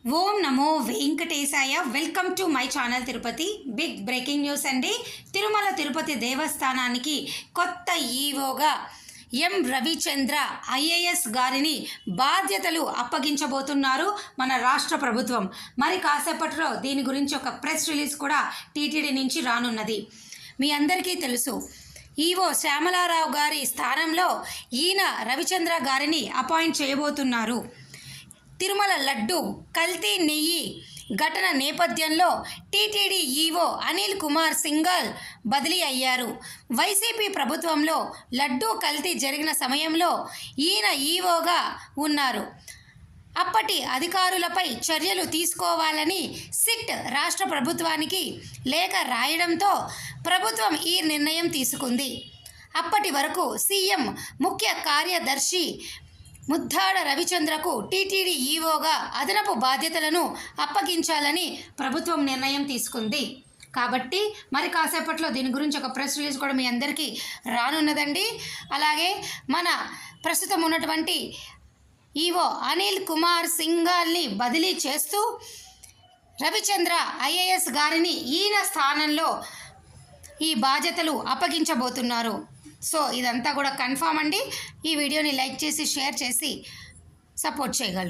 ఓం నమో వెంకటేశాయ. Welcome to my channel Tirupati. Big breaking news అండి. తిరుమల తిరుపతి దేవస్థానానికి కొత్త ఈవోగా ఎం రవిచంద్ర ఐఏఎస్ గారిని బాధ్యతలు అప్పగించబోతున్నారు మన రాష్ట్ర ప్రభుత్వం. మరి కాసేపట్లో దీని గురించి ఒక ప్రెస్ రిలీజ్ కూడా టీటీడీ నుంచి రానున్నది. మీ అందరికీ తెలుసు, ఈవో శ్యామలారావు గారి స్థానంలో ఈయన రవిచంద్ర గారిని అపాయింట్ చేయబోతున్నారు. తిరుమల లడ్డు కల్తీ నెయ్యి ఘటన నేపథ్యంలో టీటీడీ ఈవో అనిల్ కుమార్ సింఘాల్ బదిలీ అయ్యారు. వైసీపీ ప్రభుత్వంలో లడ్డు కల్తీ జరిగిన సమయంలో ఈయన ఈవోగా ఉన్నారు. అప్పటి అధికారులపై చర్యలు తీసుకోవాలని సిట్ రాష్ట్ర ప్రభుత్వానికి లేఖ రాయడంతో ప్రభుత్వం ఈ నిర్ణయం తీసుకుంది. అప్పటి వరకు సీఎం ముఖ్య కార్యదర్శి ముద్దాడ రవిచంద్రకు టీటీడీ ఈవోగా అదనపు బాధ్యతలను అప్పగించాలని ప్రభుత్వం నిర్ణయం తీసుకుంది. కాబట్టి మరి కాసేపట్లో దీని గురించి ఒక ప్రెస్ రిలీజ్ కూడా మీ అందరికీ రానున్నదండి. అలాగే మన ప్రస్తుతం ఉన్నటువంటి ఈవో అనిల్ కుమార్ సింఘాల్ని బదిలీ చేస్తూ రవిచంద్ర ఐఏఎస్ గారిని ఈయన స్థానంలో ఈ బాధ్యతలు అప్పగించబోతున్నారు. సో ఇదంతా కూడా కన్ఫామ్ అండి. ఈ వీడియోని లైక్ చేసి షేర్ చేసి సపోర్ట్ చేయగలరు.